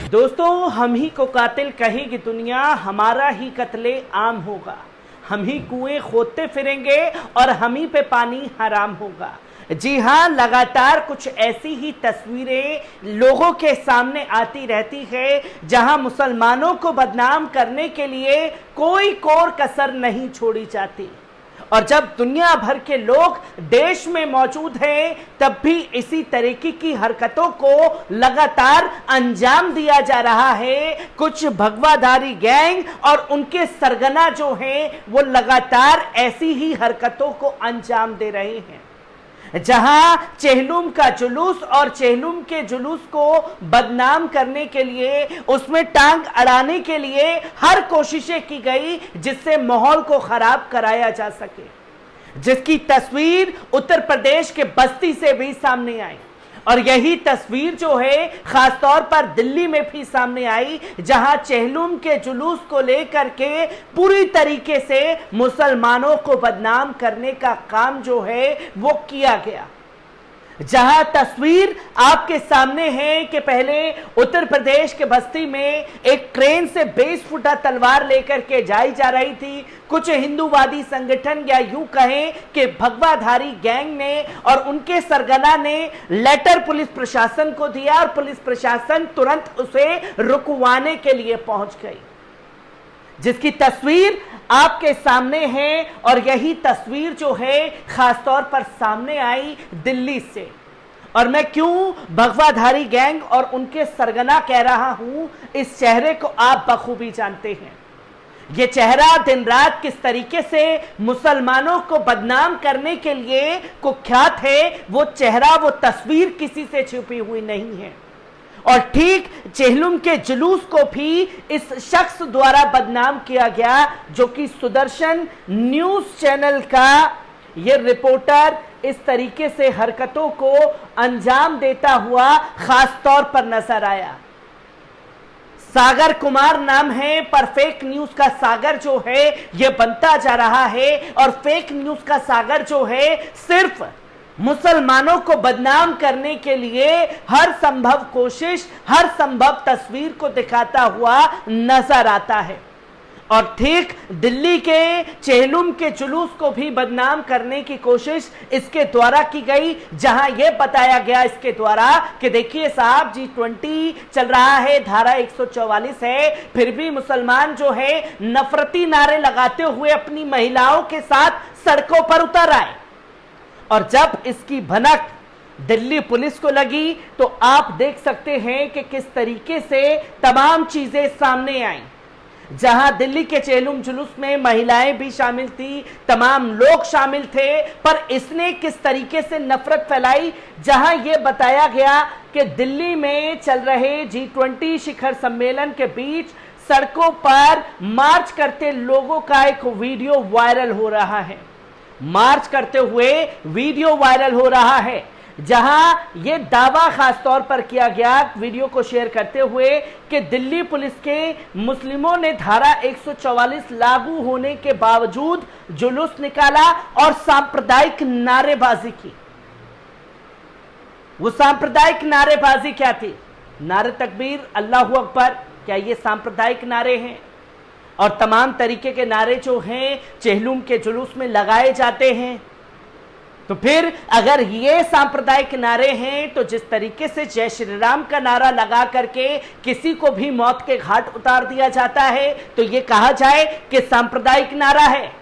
दोस्तों, हम ही को कातिल कहेगी दुनिया, हमारा ही कत्ले आम होगा। हम ही कुएं खोदते फिरेंगे और हम ही पे पानी हराम होगा। जी हाँ, लगातार कुछ ऐसी ही तस्वीरें लोगों के सामने आती रहती है जहां मुसलमानों को बदनाम करने के लिए कोई कोर कसर नहीं छोड़ी जाती। और जब दुनिया भर के लोग देश में मौजूद हैं, तब भी इसी तरीके की हरकतों को लगातार अंजाम दिया जा रहा है। कुछ भगवाधारी गैंग और उनके सरगना जो हैं, वो लगातार ऐसी ही हरकतों को अंजाम दे रहे हैं। जहां चेहलुम का जुलूस और चेहलुम के जुलूस को बदनाम करने के लिए, उसमें टांग अड़ाने के लिए हर कोशिशें की गई जिससे माहौल को खराब कराया जा सके, जिसकी तस्वीर उत्तर प्रदेश के बस्ती से भी सामने आई। और यही तस्वीर जो है खासतौर पर दिल्ली में भी सामने आई, जहां चेहलुम के जुलूस को लेकर के पूरी तरीके से मुसलमानों को बदनाम करने का काम जो है वो किया गया। जहां तस्वीर आपके सामने है कि पहले उत्तर प्रदेश के बस्ती में एक ट्रेन से 20 फुटा तलवार लेकर के जाई जा रही थी। कुछ हिंदूवादी संगठन या यूं कहें कि भगवाधारी गैंग ने और उनके सरगना ने लेटर पुलिस प्रशासन को दिया और पुलिस प्रशासन तुरंत उसे रुकवाने के लिए पहुंच गई, जिसकी तस्वीर आपके सामने है। और यही तस्वीर जो है खासतौर पर सामने आई दिल्ली से। और मैं क्यों भगवाधारी गैंग और उनके सरगना कह रहा हूं, इस चेहरे को आप बखूबी जानते हैं। ये चेहरा दिन रात किस तरीके से मुसलमानों को बदनाम करने के लिए कुख्यात है, वो चेहरा, वो तस्वीर किसी से छुपी हुई नहीं है। और ठीक चेहलुम के जुलूस को भी इस शख्स द्वारा बदनाम किया गया, जो कि सुदर्शन न्यूज चैनल का ये रिपोर्टर इस तरीके से हरकतों को अंजाम देता हुआ खास तौर पर नजर आया। सागर कुमार नाम है, पर फेक न्यूज का सागर जो है ये बनता जा रहा है। और फेक न्यूज का सागर जो है सिर्फ मुसलमानों को बदनाम करने के लिए हर संभव कोशिश, हर संभव तस्वीर को दिखाता हुआ नजर आता है। और ठीक दिल्ली के चेहलुम के जुलूस को भी बदनाम करने की कोशिश इसके द्वारा की गई, जहां यह बताया गया इसके द्वारा कि देखिए साहब, G20 चल रहा है, धारा 144 है, फिर भी मुसलमान जो है नफरती नारे लगाते हुए अपनी महिलाओं के साथ सड़कों पर उतर आए। और जब इसकी भनक दिल्ली पुलिस को लगी तो आप देख सकते हैं कि किस तरीके से तमाम चीजें सामने आई। जहां दिल्ली के चेहलुम जुलूस में महिलाएं भी शामिल थी, तमाम लोग शामिल थे, पर इसने किस तरीके से नफरत फैलाई। जहां यह बताया गया कि दिल्ली में चल रहे G20 शिखर सम्मेलन के बीच सड़कों पर मार्च करते लोगों का एक वीडियो वायरल हो रहा है। मार्च करते हुए वीडियो वायरल हो रहा है, जहां यह दावा खास तौर पर किया गया वीडियो को शेयर करते हुए कि दिल्ली पुलिस के मुस्लिमों ने धारा 144 लागू होने के बावजूद जुलूस निकाला और सांप्रदायिक नारेबाजी की। वो सांप्रदायिक नारेबाजी क्या थी? नारे तकबीर, अल्लाहू अकबर, क्या ये सांप्रदायिक नारे हैं? और तमाम तरीके के नारे जो हैं चेहलुम के जुलूस में लगाए जाते हैं। तो फिर अगर ये सांप्रदायिक नारे हैं, तो जिस तरीके से जय श्री राम का नारा लगा करके किसी को भी मौत के घाट उतार दिया जाता है, तो ये कहा जाए कि सांप्रदायिक नारा है।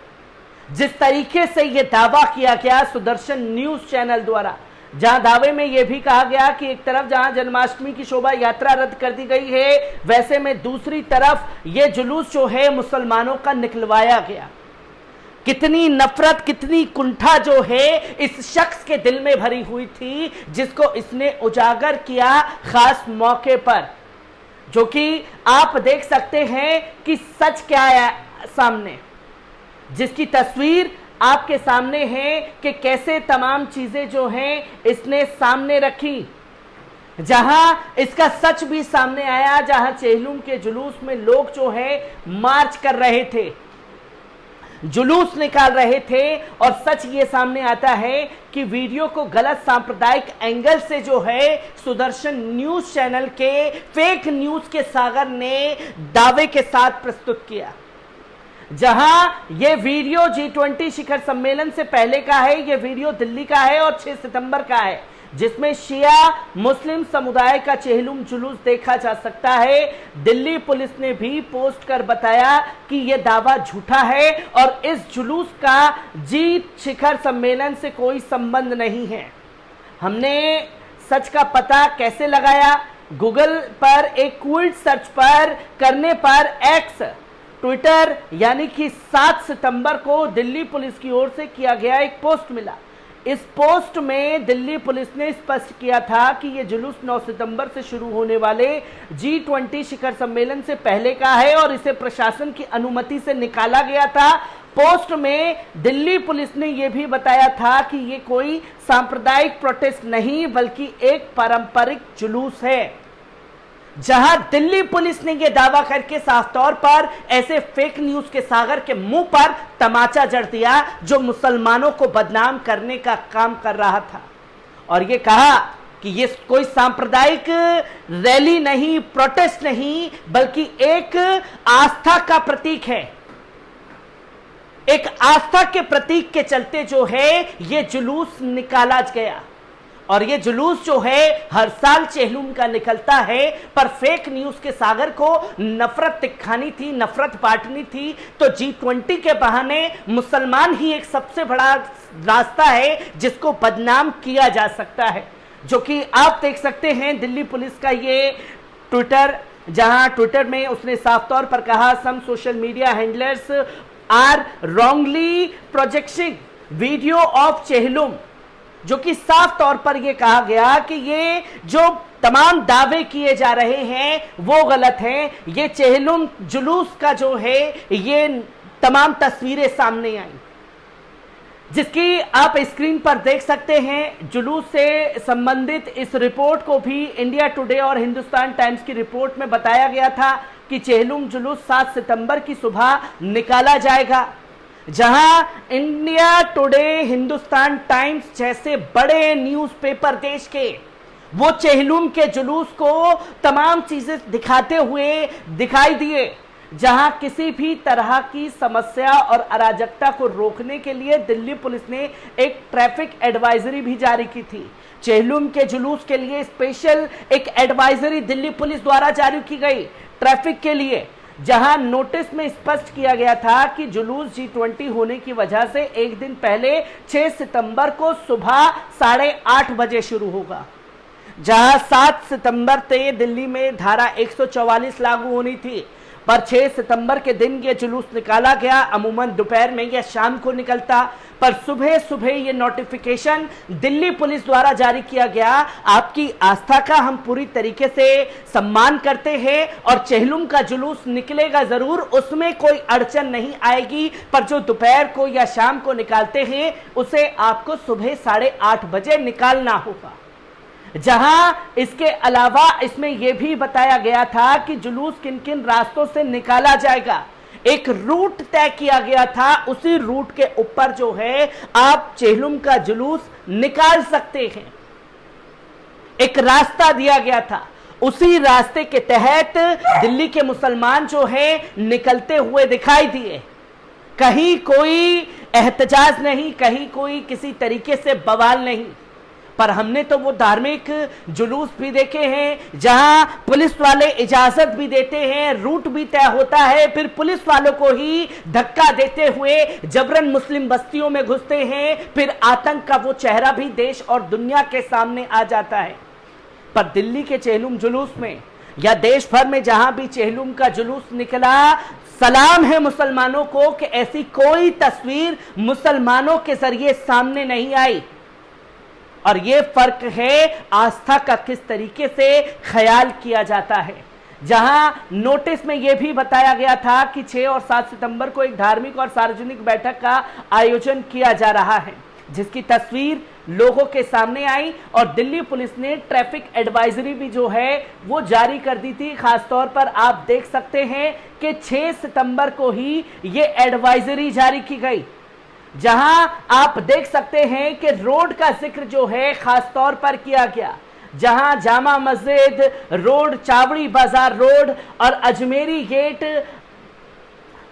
जिस तरीके से ये दावा किया गया सुदर्शन न्यूज चैनल द्वारा, जहां दावे में यह भी कहा गया कि एक तरफ जहां जन्माष्टमी की शोभा यात्रा रद्द कर दी गई है, वैसे में दूसरी तरफ यह जुलूस जो है मुसलमानों का निकलवाया गया। कितनी नफरत, कितनी कुंठा जो है इस शख्स के दिल में भरी हुई थी, जिसको इसने उजागर किया खास मौके पर, जो कि आप देख सकते हैं कि सच क्या है सामने, जिसकी तस्वीर आपके सामने है कि कैसे तमाम चीजें जो हैं इसने सामने रखी। जहां इसका सच भी सामने आया, जहां चेहलुम के जुलूस में लोग जो है मार्च कर रहे थे। जुलूस निकाल रहे थे। और सच ये सामने आता है कि वीडियो को गलत सांप्रदायिक एंगल से जो है सुदर्शन न्यूज चैनल के फेक न्यूज के सागर ने दावे के साथ प्रस्तुत किया। जहां ये वीडियो G20 शिखर सम्मेलन से पहले का है, ये वीडियो दिल्ली का है और 6 सितंबर का है, जिसमें शिया मुस्लिम समुदाय का चेहलुम जुलूस देखा जा सकता है। दिल्ली पुलिस ने भी पोस्ट कर बताया कि यह दावा झूठा है और इस जुलूस का G शिखर सम्मेलन से कोई संबंध नहीं है। हमने सच का पता कैसे लगाया? गूगल पर एक क्विड सर्च पर करने पर एक्स ट्विटर यानी कि 7 सितंबर को दिल्ली पुलिस की ओर से किया गया एक पोस्ट मिला। इस पोस्ट में दिल्ली पुलिस ने स्पष्ट किया था कि यह जुलूस 9 सितंबर से शुरू होने वाले G20 शिखर सम्मेलन से पहले का है और इसे प्रशासन की अनुमति से निकाला गया था। पोस्ट में दिल्ली पुलिस ने यह भी बताया था कि यह कोई सांप्रदायिक प्रोटेस्ट नहीं बल्कि एक पारंपरिक जुलूस है। जहां दिल्ली पुलिस ने यह दावा करके साफ तौर पर ऐसे फेक न्यूज के सागर के मुंह पर तमाचा जड़ दिया जो मुसलमानों को बदनाम करने का काम कर रहा था, और यह कहा कि ये कोई सांप्रदायिक रैली नहीं, प्रोटेस्ट नहीं, बल्कि एक आस्था का प्रतीक है। एक आस्था के प्रतीक के चलते जो है ये जुलूस निकाला गया। और ये जुलूस जो है हर साल चेहलुम का निकलता है, पर फेक न्यूज के सागर को नफरत दिखानी थी, नफरत बांटनी थी। तो G20 के बहाने मुसलमान ही एक सबसे बड़ा रास्ता है जिसको बदनाम किया जा सकता है, जो कि आप देख सकते हैं दिल्ली पुलिस का ये ट्विटर, जहां ट्विटर में उसने साफ तौर पर कहा, some social media handlers are wrongly projecting video of Chehlum, जो कि साफ तौर पर यह कहा गया कि ये जो तमाम दावे किए जा रहे हैं वो गलत हैं। ये चेहलुम जुलूस का जो है ये तमाम तस्वीरें सामने आई, जिसकी आप स्क्रीन पर देख सकते हैं। जुलूस से संबंधित इस रिपोर्ट को भी इंडिया टुडे और हिंदुस्तान टाइम्स की रिपोर्ट में बताया गया था कि चेहलुम जुलूस 7 सितंबर की सुबह निकाला जाएगा। जहां इंडिया टुडे, हिंदुस्तान टाइम्स जैसे बड़े न्यूज़पेपर देश के वो चेहलुम के जुलूस को तमाम चीजें दिखाते हुए दिखाई दिए, जहां किसी भी तरह की समस्या और अराजकता को रोकने के लिए दिल्ली पुलिस ने एक ट्रैफिक एडवाइजरी भी जारी की थी। चेहलुम के जुलूस के लिए स्पेशल एक एडवाइजरी दिल्ली पुलिस द्वारा जारी की गई ट्रैफिक के लिए, जहां नोटिस में स्पष्ट किया गया था कि जुलूस G20 होने की वजह से एक दिन पहले 6 सितंबर को सुबह 8:30 बजे शुरू होगा। जहां 7 सितंबर से दिल्ली में धारा 144 लागू होनी थी, पर 6 सितंबर के दिन यह जुलूस निकाला गया। अमूमन दोपहर में या शाम को निकलता, पर सुबह सुबह यह नोटिफिकेशन दिल्ली पुलिस द्वारा जारी किया गया। आपकी आस्था का हम पूरी तरीके से सम्मान करते हैं और चेहलुम का जुलूस निकलेगा जरूर, उसमें कोई अड़चन नहीं आएगी, पर जो दोपहर को या शाम को निकालते हैं उसे आपको सुबह 8:30 बजे निकालना होगा। जहां इसके अलावा इसमें यह भी बताया गया था कि जुलूस किन किन रास्तों से निकाला जाएगा। एक रूट तय किया गया था, उसी रूट के ऊपर जो है आप चेहलुम का जुलूस निकाल सकते हैं। एक रास्ता दिया गया था, उसी रास्ते के तहत दिल्ली के मुसलमान जो है निकलते हुए दिखाई दिए। कहीं कोई एहतजाज नहीं, कहीं कोई किसी तरीके से बवाल नहीं, पर हमने तो वो धार्मिक जुलूस भी देखे हैं जहां पुलिस वाले इजाजत भी देते हैं, रूट भी तय होता है, फिर पुलिस वालों को ही धक्का देते हुए जबरन मुस्लिम बस्तियों में घुसते हैं, फिर आतंक का वो चेहरा भी देश और दुनिया के सामने आ जाता है। पर दिल्ली के चेहलुम जुलूस में या देश भर में जहां भी चेहलुम का जुलूस निकला, सलाम है मुसलमानों को कि ऐसी कोई तस्वीर मुसलमानों के जरिए सामने नहीं आई। और यह फर्क है आस्था का किस तरीके से ख्याल किया जाता है। जहां नोटिस में यह भी बताया गया था कि 6 और 7 सितंबर को एक धार्मिक और सार्वजनिक बैठक का आयोजन किया जा रहा है। जिसकी तस्वीर लोगों के सामने आई और दिल्ली पुलिस ने ट्रैफिक एडवाइजरी भी जो है वो जारी कर दी थी। खासतौर पर आप देख सकते हैं कि 6 सितंबर को ही ये एडवाइजरी जारी की गई, जहां आप देख सकते हैं कि रोड का जिक्र जो है खासतौर पर किया गया, जहां जामा मस्जिद रोड, चावड़ी बाजार रोड और अजमेरी गेट,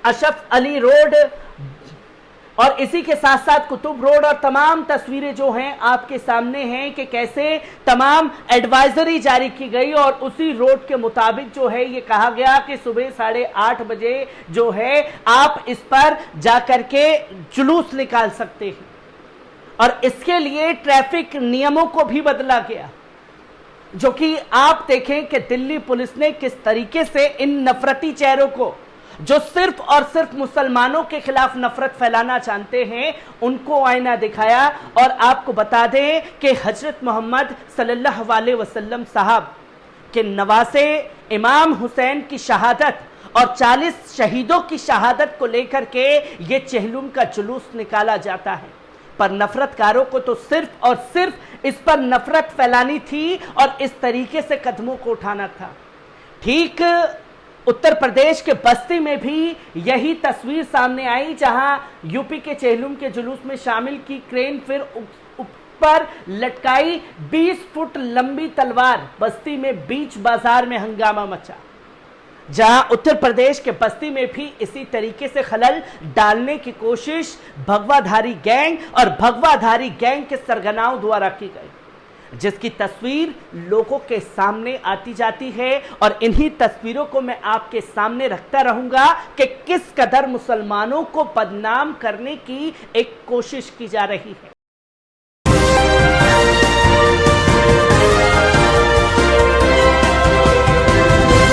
अशरफ अली रोड और इसी के साथ साथ कुतुब रोड और तमाम तस्वीरें जो हैं आपके सामने हैं कि कैसे तमाम एडवाइजरी जारी की गई और उसी रोड के मुताबिक जो है ये कहा गया कि सुबह 8:30 बजे जो है आप इस पर जाकर के जुलूस निकाल सकते हैं और इसके लिए ट्रैफिक नियमों को भी बदला गया, जो कि आप देखें कि दिल्ली पुलिस ने किस तरीके से इन नफरती चेहरों को, जो सिर्फ और सिर्फ मुसलमानों के खिलाफ नफरत फैलाना चाहते हैं, उनको आईना दिखाया। और आपको बता दें कि हजरत मोहम्मद सल्लल्लाहु अलैहि वसल्लम साहब के नवासे इमाम हुसैन की शहादत और 40 शहीदों की शहादत को लेकर के ये चहलुम का जुलूस निकाला जाता है, पर नफरतकारों को तो सिर्फ और सिर्फ इस पर नफरत फैलानी थी और इस तरीके से कदमों को उठाना था। ठीक उत्तर प्रदेश के बस्ती में भी यही तस्वीर सामने आई, जहां यूपी के चेहलुम के जुलूस में शामिल की क्रेन फिर ऊपर लटकाई 20 फुट लंबी तलवार, बस्ती में बीच बाजार में हंगामा मचा, जहां उत्तर प्रदेश के बस्ती में भी इसी तरीके से खलल डालने की कोशिश भगवाधारी गैंग और भगवाधारी गैंग के सरगनाओं द्वारा की गई, जिसकी तस्वीर लोगों के सामने आती जाती है और इन्हीं तस्वीरों को मैं आपके सामने रखता रहूंगा कि किस कदर मुसलमानों को बदनाम करने की एक कोशिश की जा रही है।